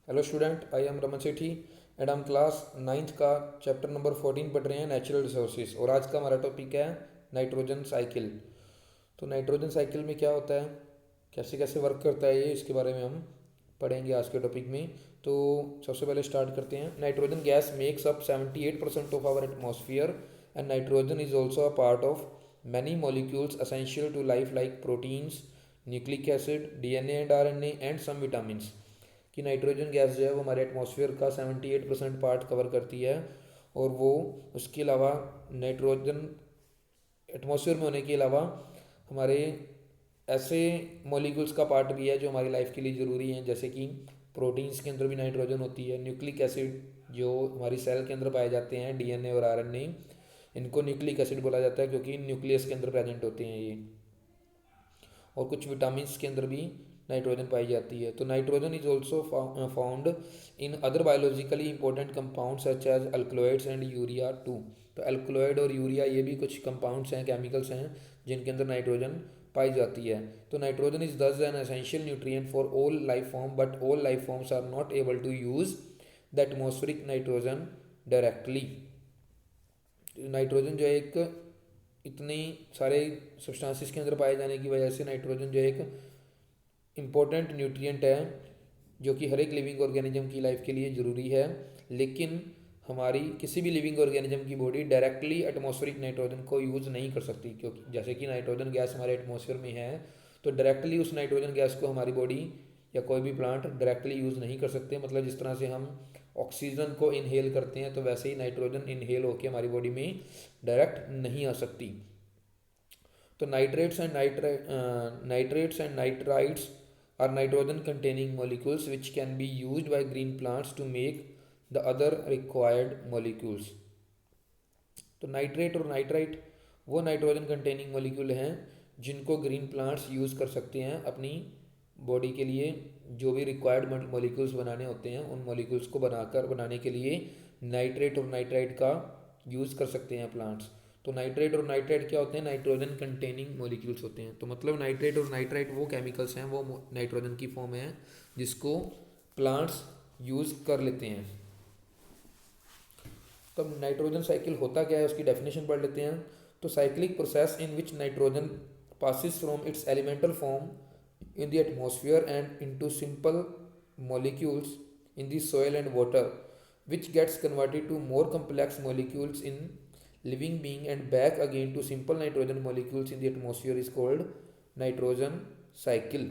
Hello student, I am Raman Sethi and हम class ninth का chapter number 14 पढ़ रहे हैं, नेचुरल रिसोर्सेज। और आज का हमारा टॉपिक है नाइट्रोजन साइकिल। तो नाइट्रोजन साइकिल में क्या होता है, कैसे कैसे वर्क करता है ये, इसके बारे में हम पढ़ेंगे आज के टॉपिक में। तो सबसे पहले स्टार्ट करते हैं। Nitrogen gas makes up 78% of our atmosphere and nitrogen is also a part of many molecules essential to life like proteins, nucleic acid, DNA and RNA and some vitamins. कि nitrogen gas जो है वो हमारे atmosphere का 78% part cover करती है। और वो उसके अलावा नाइट्रोजन एटमॉस्फेयर में होने के अलावा हमारे ऐसे मॉलिक्यूल्स का पार्ट भी है जो हमारी लाइफ के लिए ज़रूरी हैं, जैसे कि प्रोटीन्स के अंदर भी नाइट्रोजन होती है, न्यूक्लिक एसिड जो हमारी सेल के अंदर पाए जाते हैं, डीएनए और आरएनए, इनको न्यूक्लिक एसिड बोला जाता है क्योंकि न्यूक्लियस के अंदर प्रेजेंट होते हैं ये। और कुछ विटामिन के अंदर भी नाइट्रोजन पाई जाती है। तो nitrogen is also found in other biologically important compound such as alkaloids and urea too. तो अल्कलॉइड और यूरिया ये भी कुछ कंपाउंड्स हैं, केमिकल्स हैं जिनके अंदर नाइट्रोजन पाई जाती है। तो nitrogen is thus an essential nutrient for all life form, but all life forms are not able to use the atmospheric nitrogen directly. Nitrogen जो है एक इतनी सारे सब्सटेंसेस के अंदर पाए जाने की वजह से नाइट्रोजन जो है एक इम्पोर्टेंट न्यूट्रिएंट है जो कि हर एक लिविंग ऑर्गेनिज्म की लाइफ के लिए ज़रूरी है। लेकिन हमारी किसी भी लिविंग ऑर्गेनिज्म की बॉडी डायरेक्टली एटमॉस्फेरिक नाइट्रोजन को यूज़ नहीं कर सकती, क्योंकि जैसे कि नाइट्रोजन गैस हमारे एटमॉस्फेयर में है, तो डायरेक्टली उस नाइट्रोजन गैस को हमारी बॉडी या कोई भी प्लांट डायरेक्टली यूज़ नहीं कर सकते। मतलब जिस तरह से हम ऑक्सीजन को इनहेल करते हैं, तो वैसे ही नाइट्रोजन इनहेल होकर हमारी बॉडी में डायरेक्ट नहीं आ सकती। तो nitrates and nitrites are nitrogen containing molecules which can be used by green plants to make the other required molecules। तो नाइट्रेट और नाइट्राइट वो नाइट्रोजन कंटेनिंग मॉलिक्यूल हैं जिनको ग्रीन प्लांट्स यूज़ कर सकते हैं अपनी बॉडी के लिए। जो भी रिक्वायर्ड मॉलिक्यूल्स बनाने होते हैं उन मॉलिक्यूल्स को बनाने के लिए नाइट्रेट और नाइट्राइट का यूज़ कर सकते हैं प्लांट्स। तो नाइट्रेट और नाइट्राइट क्या होते हैं? नाइट्रोजन कंटेनिंग मॉलिक्यूल्स होते हैं। तो मतलब नाइट्रेट और नाइट्राइट वो केमिकल्स हैं, वो नाइट्रोजन की फॉर्म है जिसको प्लांट्स यूज़ कर लेते हैं। तो अब नाइट्रोजन साइकिल होता क्या है, उसकी डेफिनेशन पढ़ लेते हैं। तो cyclic process in which nitrogen passes from its elemental form in the atmosphere and into simple molecules in the soil and water, which gets converted to more complex molecules in living being and back again to simple nitrogen molecules in the atmosphere is called nitrogen cycle।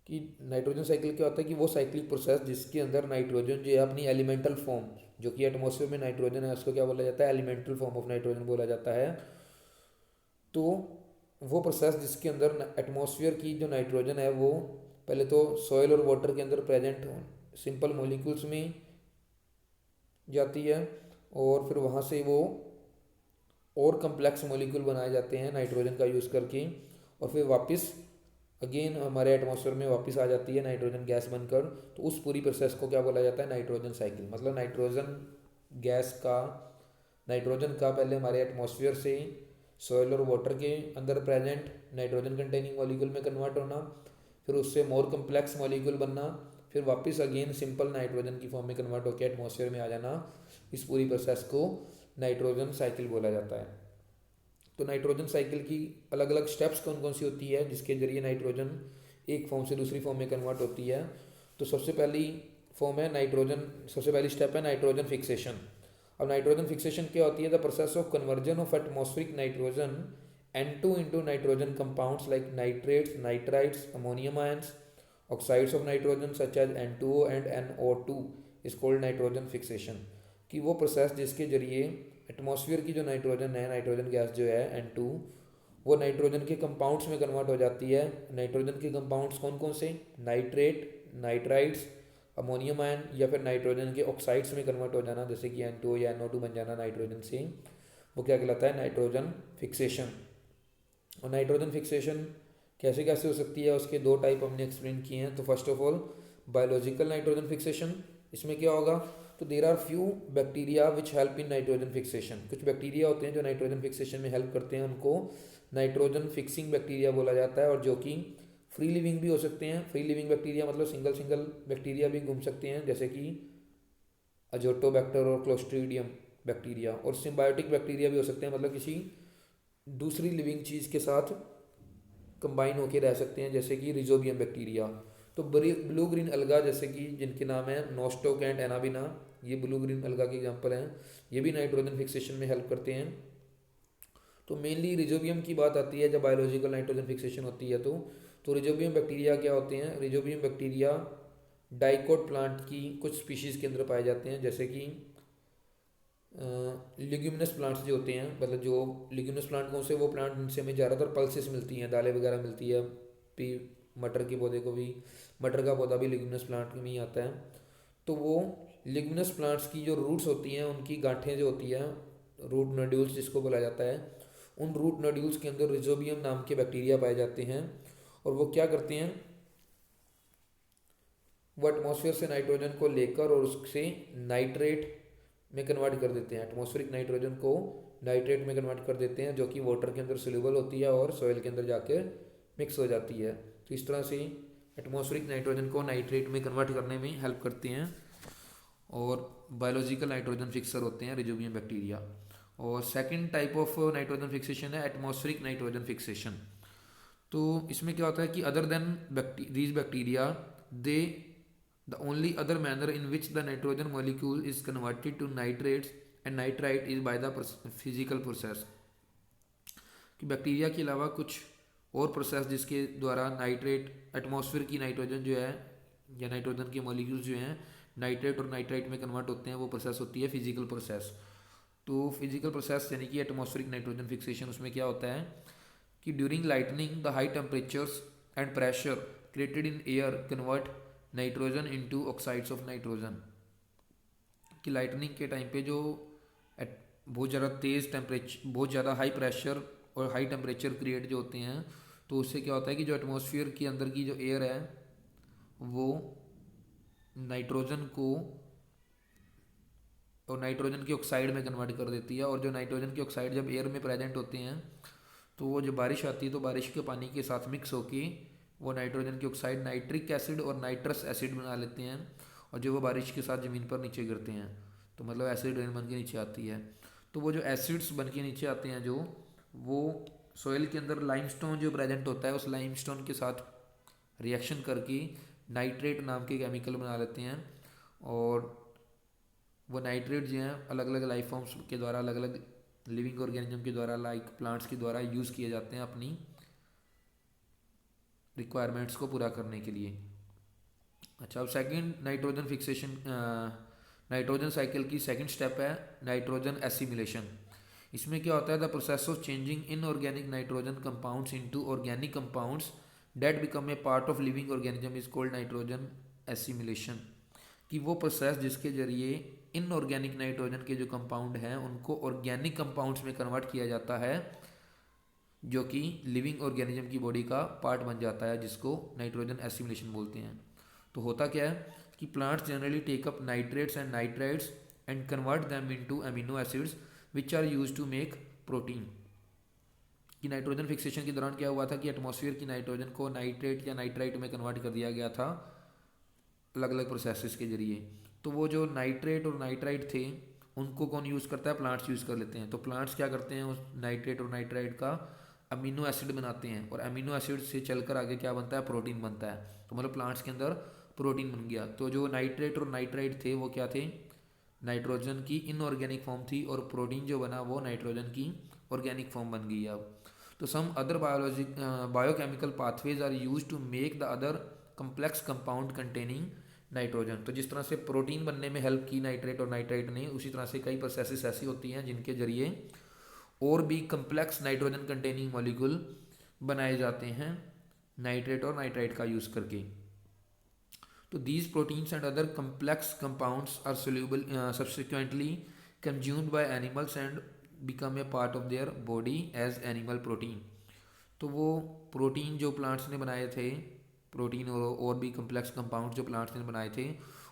कि nitrogen cycle क्या होता है कि वो cyclic process जिसके अंदर nitrogen जो है अपनी एलिमेंटल फॉर्म, जो कि एटमॉस्फेयर में नाइट्रोजन है उसको क्या बोला जाता है? एलिमेंटल फॉर्म ऑफ नाइट्रोजन बोला जाता है। तो वो प्रोसेस जिसके अंदर एटमॉस्फेयर की जो नाइट्रोजन है वो पहले तो सॉइल और वाटर के अंदर प्रेजेंट सिंपल मॉलिक्यूल्स में जाती है, और फिर वहाँ से वो और कम्प्लेक्स मॉलिक्यूल बनाए जाते हैं नाइट्रोजन का यूज़ करके, और फिर वापस अगेन हमारे एटमॉस्फेयर में वापस आ जाती है नाइट्रोजन गैस बनकर। तो उस पूरी प्रोसेस को क्या बोला जाता है? Nitrogen cycle. मतलब नाइट्रोजन का पहले हमारे एटमॉस्फेयर से सॉइल और वाटर के अंदर प्रेजेंट नाइट्रोजन कंटेनिंग मॉलिक्यूल में कन्वर्ट होना, फिर उससे मोर कम्प्लेक्स मॉलिक्यूल बनना, फिर वापस अगेन सिंपल नाइट्रोजन की फॉर्म में कन्वर्ट होकर एटमॉस्फेयर में आ जाना। इस पूरी प्रोसेस को नाइट्रोजन साइकिल बोला जाता है। तो नाइट्रोजन साइकिल की अलग अलग स्टेप्स कौन कौन सी होती है जिसके जरिए नाइट्रोजन एक फॉर्म से दूसरी फॉर्म में कन्वर्ट होती है? तो सबसे पहली स्टेप है नाइट्रोजन फिक्सेशन। अब नाइट्रोजन फिक्सेशन क्या होती है? The process of conversion of atmospheric nitrogen N2 into nitrogen compounds like nitrates, nitrites, ammonium ions, oxides of nitrogen such as N2O and NO2 is called nitrogen fixation। कि वो process जिसके जरिए atmosphere की जो nitrogen है, nitrogen gas जो है N2, वो नाइट्रोजन के कंपाउंड्स में कन्वर्ट हो जाती है। नाइट्रोजन के कंपाउंड्स कौन कौन से? नाइट्रेट, नाइट्राइट्स, अमोनियम आयन, या फिर नाइट्रोजन के ऑक्साइड्स में कन्वर्ट हो जाना, जैसे कि N2O या NO2 बन जाना नाइट्रोजन से, वो क्या कहलाता है? Nitrogen fixation. और नाइट्रोजन फिक्सेशन कैसे कैसे हो सकती है, उसके दो टाइप हमने एक्सप्लेन किए हैं। तो first of all biological nitrogen fixation. इसमें क्या होगा? तो there are few bacteria which help in nitrogen fixation. कुछ बैक्टीरिया होते हैं जो नाइट्रोजन फिक्सेशन में हेल्प करते हैं, उनको नाइट्रोजन फिक्सिंग बैक्टीरिया बोला जाता है, और जो कि फ्री लिविंग भी हो सकते हैं। फ्री लिविंग बैक्टीरिया मतलब सिंगल सिंगल बैक्टीरिया भी घूम सकते हैं, जैसे कि अजोटोबैक्टर और क्लोस्ट्रीडियम बैक्टीरिया। और सिम्बायोटिक बैक्टीरिया भी हो सकते हैं, मतलब किसी दूसरी लिविंग चीज़ के साथ कंबाइन होकर रह सकते हैं, जैसे कि रिजोबियम बैक्टीरिया। तो ब्लू ग्रीन अलगा, जैसे कि जिनके नाम है नोस्टोक एंड एनाबिना, ये ब्लू ग्रीन अलगा के एग्जांपल हैं। ये भी नाइट्रोजन फिक्सेशन में हेल्प करते हैं। तो मेनली रिजोबियम की बात आती है जब बायोलॉजिकल नाइट्रोजन फिक्सेशन होती है। तो रिजोबियम बैक्टीरिया क्या होते हैं? रिजोबियम बैक्टीरिया डाइकोट प्लांट की कुछ स्पीशीज़ के अंदर पाए जाते हैं, जैसे कि लिग्यूमिनस प्लांट्स जो होते हैं, मतलब जो लिग्यूमिनस प्लांट कौन से? वो प्लांट जिनसे हमें ज़्यादातर पल्सेस मिलती हैं, दालें वगैरह मिलती है। पी मटर के पौधे को भी, मटर का पौधा भी लिग्यूमिनस प्लांट में ही आता है। तो वो लिग्यूमिनस प्लांट्स की जो रूट्स होती हैं, उनकी गांठें जो होती हैं, रूट नोड्यूल्स जिसको बोला जाता है, उन रूट नोड्यूल्स के अंदर रिजोबियम नाम के बैक्टीरिया पाए जाते हैं। और वो क्या करते हैं? वो एटमॉस्फेयर से नाइट्रोजन को लेकर और उससे नाइट्रेट में कन्वर्ट कर देते हैं। एटमॉस्फेरिक नाइट्रोजन को नाइट्रेट में कन्वर्ट कर देते हैं, जो कि वाटर के अंदर सोल्यूबल होती है और सॉइल के अंदर जाकर मिक्स हो जाती है। तो इस तरह से एटमॉस्फेरिक नाइट्रोजन को नाइट्रेट में कन्वर्ट करने में हेल्प करते हैं। और बायोलॉजिकल नाइट्रोजन फिक्सर होते हैं रिजोबियम बैक्टीरिया। और second type of nitrogen fixation है एटमॉस्फेरिक नाइट्रोजन फिक्सेशन। तो इसमें क्या होता है कि other than these bacteria, they the only other manner in which the nitrogen molecule is converted to nitrates and nitrite is by the physical process। कि bacteria के अलावा कुछ और प्रोसेस जिसके द्वारा नाइट्रेट, एटमॉस्फेयर की नाइट्रोजन जो है या नाइट्रोजन के मॉलिक्यूल्स जो हैं नाइट्रेट और नाइट्राइट में कन्वर्ट होते हैं, वो प्रोसेस होती है फिजिकल प्रोसेस। तो फिजिकल प्रोसेस यानी कि एटमॉस्फेरिक नाइट्रोजन फिक्सेशन, उसमें क्या होता है कि during lightning the high temperatures and pressure created in air convert nitrogen into oxides of nitrogen. कि लाइटनिंग के टाइम पे जो बहुत ज़्यादा तेज़ टेम्परेचर, बहुत ज़्यादा हाई प्रेशर और हाई टेम्परेचर क्रिएट जो होते हैं, तो उससे क्या होता है कि जो एटमॉस्फेयर के अंदर की जो एयर है वो नाइट्रोजन को और नाइट्रोजन की ऑक्साइड में कन्वर्ट कर देती है। और जो नाइट्रोजन की ऑक्साइड जब एयर में प्रेजेंट होते हैं, तो वो जब बारिश आती है तो बारिश के पानी के साथ मिक्स होके वो नाइट्रोजन की ऑक्साइड नाइट्रिक एसिड और नाइट्रस एसिड बना लेते हैं। और जो वो बारिश के साथ ज़मीन पर नीचे गिरते हैं, तो मतलब एसिड रेन बन के नीचे आती है। तो वो जो एसिड्स बन के नीचे आते हैं, जो वो सॉइल के अंदर लाइमस्टोन जो प्रेजेंट होता है, उस लाइमस्टोन के साथ रिएक्शन करके नाइट्रेट नाम के केमिकल बना लेते हैं। और वो नाइट्रेट जो हैं अलग अलग लाइफ फॉर्म्स के द्वारा, अलग अलग लिविंग ऑर्गेनिज्म के द्वारा, लाइक प्लांट्स के द्वारा यूज़ किए जाते हैं अपनी रिक्वायरमेंट्स को पूरा करने के लिए। अच्छा, अब second nitrogen fixation, nitrogen cycle की सेकंड स्टेप है नाइट्रोजन एसिमिलेशन। इसमें क्या होता है? The process of changing inorganic nitrogen compounds into organic compounds that become a part of living organism is called nitrogen assimilation. कि वो प्रोसेस जिसके जरिए इनऑर्गेनिक नाइट्रोजन के जो कंपाउंड हैं उनको ऑर्गेनिक कंपाउंड्स में कन्वर्ट किया जाता है, जो कि लिविंग ऑर्गेनिज्म की बॉडी का पार्ट बन जाता है, जिसको नाइट्रोजन एसिमिलेशन बोलते हैं। तो होता क्या है कि plants generally take up nitrates and nitrites and convert them into amino acids which are used to make protein. कि नाइट्रोजन फिक्सेशन के दौरान क्या हुआ था कि एटमॉस्फेयर की नाइट्रोजन को नाइट्रेट या नाइट्राइट में कन्वर्ट कर दिया गया था अलग अलग प्रोसेसेस के जरिए। तो वो जो नाइट्रेट और नाइट्राइट थे उनको कौन यूज़ करता है? प्लांट्स यूज़ कर लेते हैं। तो प्लांट्स क्या करते हैं? उस नाइट्रेट और नाइट्राइट का अमीनो एसिड बनाते हैं, और अमीनो एसिड से चलकर आगे क्या बनता है? प्रोटीन बनता है। तो मतलब प्लांट्स के अंदर प्रोटीन बन गया। तो जो नाइट्रेट और नाइट्राइट थे वो क्या थे? नाइट्रोजन की इनऑर्गेनिक फॉर्म थी, और प्रोटीन जो बना वो नाइट्रोजन की ऑर्गेनिक फॉर्म बन गई अब। तो some other biochemical pathways are use to make the other complex compound containing nitrogen. तो जिस तरह से प्रोटीन बनने में हेल्प की नाइट्रेट और नाइट्राइट ने, उसी तरह से कई प्रोसेसेस ऐसी होती हैं जिनके जरिए और भी कम्प्लेक्स नाइट्रोजन कंटेनिंग मॉलिक्यूल बनाए जाते हैं नाइट्रेट और नाइट्राइट का यूज़ करके। तो these proteins and other complex compounds are soluble subsequently consumed by animals and become a part of their body as animal protein। तो वो प्रोटीन जो प्लांट्स ने बनाए थे, प्रोटीन और भी कम्प्लेक्स कंपाउंड जो प्लांट्स ने बनाए थे,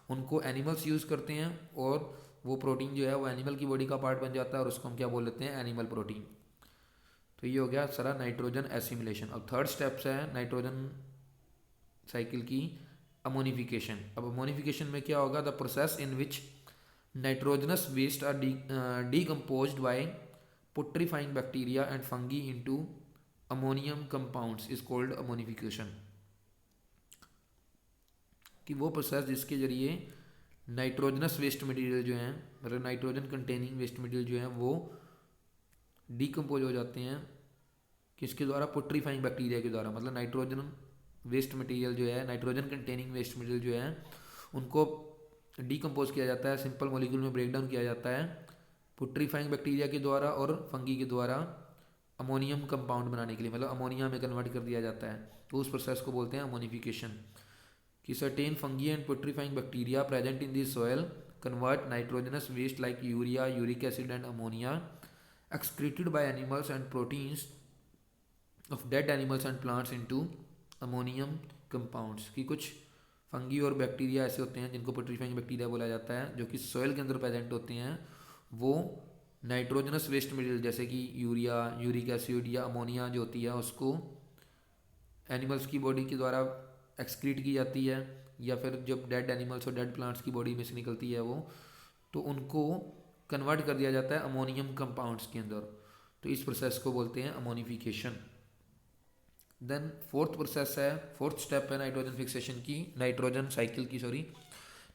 उनको एनिमल्स यूज़ करते हैं, और वो प्रोटीन जो है वो एनिमल की बॉडी का पार्ट बन जाता है, और उसको हम क्या बोल लेते हैं? Animal protein. तो ये हो गया सारा नाइट्रोजन एसिमिलेशन। अब थर्ड स्टेप्स है नाइट्रोजन साइकिल की अमोनिफिकेशन। अब अमोनिफिकेशन में क्या होगा, the process in which nitrogenous waste are decomposed by putrefying bacteria and fungi into ammonium compounds is called ammonification. कि वो प्रोसेस जिसके जरिए नाइट्रोजनस वेस्ट मटेरियल जो हैं, मतलब नाइट्रोजन कंटेनिंग वेस्ट मटेरियल जो हैं वो डीकम्पोज हो जाते हैं किसके द्वारा, पुट्रीफाइंग बैक्टीरिया के द्वारा। मतलब नाइट्रोजन वेस्ट मटेरियल जो है, नाइट्रोजन कंटेनिंग वेस्ट मटेरियल जो है उनको डीकम्पोज किया जाता है, सिंपल मॉलिक्यूल में ब्रेक डाउन किया जाता है पुट्रीफाइंग बैक्टीरिया के द्वारा और फंगी के द्वारा अमोनियम कंपाउंड बनाने के लिए, मतलब अमोनिया में कन्वर्ट कर दिया जाता है। तो उस प्रोसेस को बोलते हैं अमोनिफिकेशन। कि certain fungi and putrefying bacteria present in the soil convert nitrogenous waste like urea, uric acid and ammonia excreted by animals and proteins of dead animals and plants into ammonium compounds। कि कुछ fungi और bacteria ऐसे होते हैं जिनको पुट्रीफाइंग bacteria बोला जाता है, जो कि सॉइल के अंदर प्रेजेंट होते हैं, वो नाइट्रोजनस वेस्ट मटेरियल जैसे कि यूरिया, यूरिक एसिड या अमोनिया जो होती है उसको एनिमल्स की बॉडी के द्वारा एक्सक्रीट की जाती है, या फिर जब डेड एनिमल्स और डेड प्लांट्स की बॉडी में से निकलती है वो, तो उनको कन्वर्ट कर दिया जाता है अमोनियम कंपाउंड्स के अंदर। तो इस प्रोसेस को बोलते हैं अमोनिफिकेशन। देन फोर्थ प्रोसेस है, फोर्थ स्टेप है नाइट्रोजन फिक्सेशन की, नाइट्रोजन साइकिल की, सॉरी,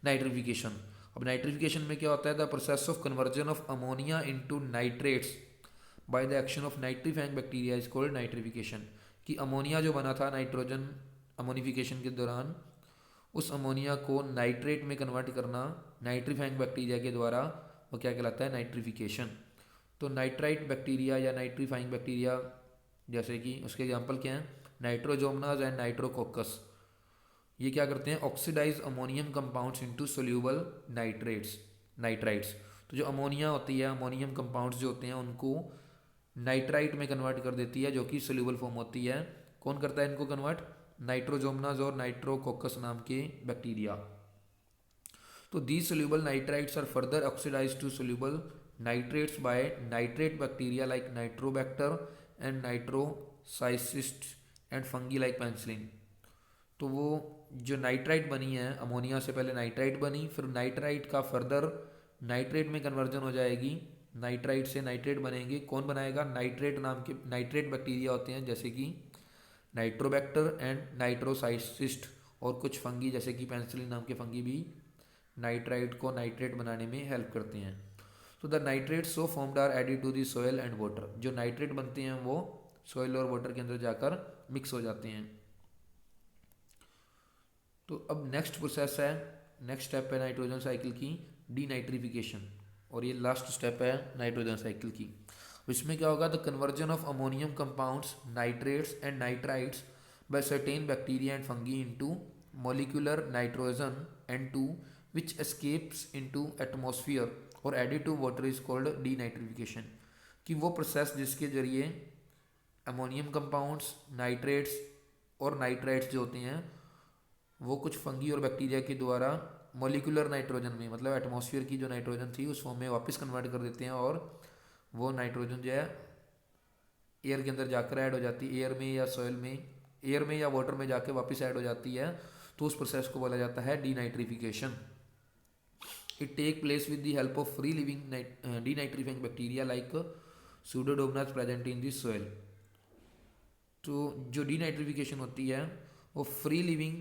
नाइट्रिफिकेशन। अब नाइट्रिफिकेशन में क्या होता है, the process of conversion of ammonia into nitrates by the action of nitrifying bacteria is called nitrification. कि अमोनिया जो बना था नाइट्रोजन अमोनिफिकेशन के दौरान, उस अमोनिया को नाइट्रेट में कन्वर्ट करना नाइट्रीफाइंग बैक्टीरिया के द्वारा, वो क्या कहलाता है, नाइट्रिफिकेशन। तो नाइट्राइट बैक्टीरिया या नाइट्रीफाइंग बैक्टीरिया, जैसे कि उसके एग्जांपल क्या हैं, नाइट्रोजोमनास एंड नाइट्रोकोकस, ये क्या करते हैं, oxidize ammonium compounds into soluble nitrites. तो जो अमोनिया होती है, अमोनियम कंपाउंड्स जो होते हैं उनको नाइट्राइट में कन्वर्ट कर देती है, जो कि सोल्यूबल फॉर्म होती है। कौन करता है इनको कन्वर्ट, नाइट्रोजोमनास और नाइट्रोकोकस नाम के बैक्टीरिया। तो these soluble nitrites are further oxidized to soluble nitrates by nitrate bacteria like Nitrobacter and Nitrocysts and fungi like penicillin। तो वो जो नाइट्राइट बनी है, अमोनिया से पहले नाइट्राइट बनी, फिर नाइट्राइट का फर्दर नाइट्रेट में कन्वर्जन हो जाएगी, नाइट्राइट से नाइट्रेट बनेंगे। कौन बनाएगा, नाइट्रेट नाम के नाइट्रेट बैक्टीरिया होते हैं जैसे कि नाइट्रोबैक्टर एंड नाइट्रोसाइसिस्ट, और कुछ फंगी जैसे कि पेनिसिलिन नाम के फंगी भी नाइट्राइट को नाइट्रेट बनाने में हेल्प करते हैं। तो the nitrate so formed are added to the soil and water. जो नाइट्रेट बनते हैं वो सॉइल और वाटर के अंदर जाकर मिक्स हो जाते हैं। तो अब नेक्स्ट प्रोसेस है, नेक्स्ट स्टेप है नाइट्रोजन साइकिल की, डीनाइट्रिफिकेशन। और ये लास्ट स्टेप है नाइट्रोजन साइकिल की। इसमें क्या होगा, the conversion of ammonium compounds, nitrates and nitrites by certain bacteria and fungi into molecular nitrogen N2 which escapes into atmosphere or added to water is called denitrification। कि वो process जिसके जरिए ammonium compounds, nitrates और nitrites जो होते हैं वो कुछ फंगी और बैक्टीरिया के द्वारा मॉलिक्यूलर नाइट्रोजन में, मतलब एटमॉस्फेयर की जो नाइट्रोजन थी उस फॉर्म में वापस कन्वर्ट कर देते हैं, और वो नाइट्रोजन जो है एयर के अंदर जाकर ऐड हो जाती है, एयर में या सॉइल में, एयर में या वाटर में जाके वापस ऐड हो जाती है। तो उस प्रोसेस को बोला जाता है denitrification. It take place with the help of free living denitrifying bacteria like Pseudomonas present in the soil। तो जो डीनाइट्रिफिकेशन होती है वो फ्री लिविंग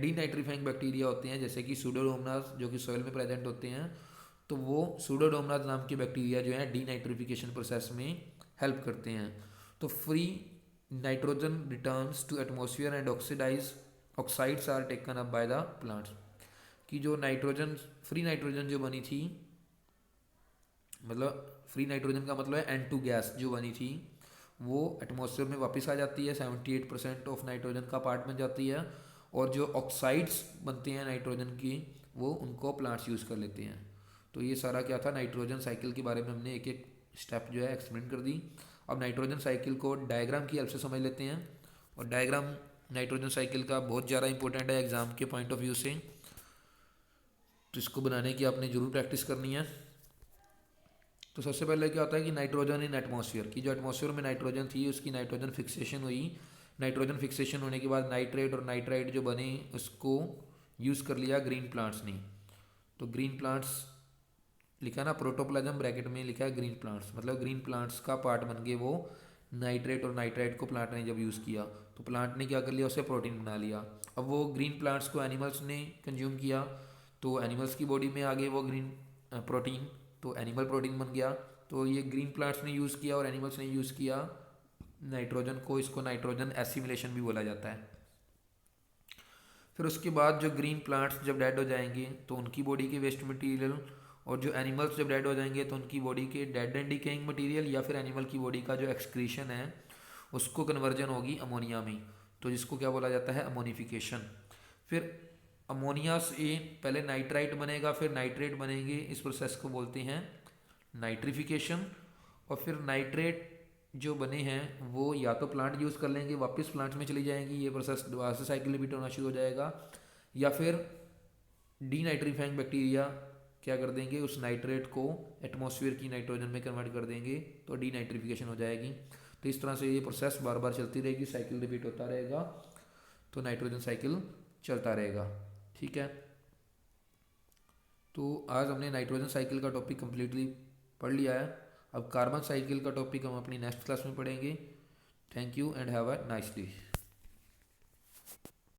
डीनाइट्रीफाइंग बैक्टीरिया होते हैं जैसे कि सूडोमोनास जो कि सॉइल में प्रेजेंट होते हैं। तो वो सूडोमोनास नाम के बैक्टीरिया जो है डीनाइट्रिफिकेशन प्रोसेस में हेल्प करते हैं। तो free nitrogen returns to atmosphere and oxides are taken up by the plants. कि जो नाइट्रोजन, फ्री नाइट्रोजन जो बनी थी, मतलब फ्री नाइट्रोजन का मतलब है N2 गैस जो बनी थी वो एटमॉस्फेयर में वापस आ जाती है, 78% ऑफ नाइट्रोजन का पार्ट बन जाती है, और जो ऑक्साइड्स बनते हैं नाइट्रोजन की वो उनको प्लांट्स यूज़ कर लेते हैं। तो ये सारा क्या था, नाइट्रोजन साइकिल के बारे में हमने एक एक स्टेप जो है एक्सप्लेन कर दी। अब नाइट्रोजन साइकिल को डायग्राम की हेल्प से समझ लेते हैं, और डायग्राम नाइट्रोजन साइकिल का बहुत ज़्यादा इंपॉर्टेंट है एग्जाम के पॉइंट ऑफ व्यू से, तो इसको बनाने की आपने ज़रूर प्रैक्टिस करनी है। तो सबसे पहले क्या होता है कि नाइट्रोजन इन एटमॉस्फेयर, की जो एटमॉस्फेयर में नाइट्रोजन थी उसकी नाइट्रोजन फिक्सेशन हुई नाइट्रोजन फिक्सेशन होने के बाद नाइट्रेट और नाइट्राइट जो बने उसको यूज़ कर लिया ग्रीन प्लांट्स ने। तो ग्रीन प्लांट्स लिखा ना, प्रोटोप्लाज्म ब्रैकेट में लिखा है ग्रीन प्लांट्स, मतलब ग्रीन प्लांट्स का पार्ट बन गए वो नाइट्रेट और नाइट्राइट को प्लांट ने जब यूज़ किया तो प्लांट ने क्या कर लिया, उससे प्रोटीन बना लिया। अब वो ग्रीन प्लांट्स को एनिमल्स ने कंज्यूम किया तो एनिमल्स की बॉडी में आ गए वो ग्रीन प्रोटीन, तो एनिमल प्रोटीन बन गया। तो ये ग्रीन प्लांट्स ने यूज़ किया और एनिमल्स ने यूज़ किया नाइट्रोजन को, इसको नाइट्रोजन एसिमिलेशन भी बोला जाता है। फिर उसके बाद जो ग्रीन प्लांट्स जब डेड हो जाएंगे तो उनकी बॉडी के वेस्ट मटेरियल, और जो एनिमल्स जब डेड हो जाएंगे तो उनकी बॉडी के डेड एंड डिकेइंग मटेरियल या फिर एनिमल की बॉडी का जो एक्सक्रीशन है उसको कन्वर्जन होगी अमोनिया में, तो जिसको क्या बोला जाता है, अमोनिफिकेशन। फिर अमोनिया से पहले नाइट्राइट बनेगा फिर नाइट्रेट बनेंगे, इस प्रोसेस को बोलते हैं नाइट्रिफिकेशन। और फिर नाइट्रेट जो बने हैं वो या तो प्लांट यूज़ कर लेंगे, वापस प्लांट में चली जाएंगी, ये प्रोसेस दोबारा से साइकिल रिपीट होना शुरू हो जाएगा, या फिर डीनाइट्रीफाइंग बैक्टीरिया क्या कर देंगे, उस नाइट्रेट को एटमॉस्फेयर की नाइट्रोजन में कन्वर्ट कर देंगे तो डीनाइट्रिफिकेशन हो जाएगी। तो इस तरह से ये प्रोसेस बार बार चलती रहेगी, साइकिल रिपीट होता रहेगा, तो नाइट्रोजन साइकिल चलता रहेगा। ठीक है, तो आज हमने नाइट्रोजन साइकिल का टॉपिक कम्प्लीटली पढ़ लिया है। अब कार्बन साइकिल का टॉपिक हम अपनी नेक्स्ट क्लास में पढ़ेंगे। Thank you and have a nice day.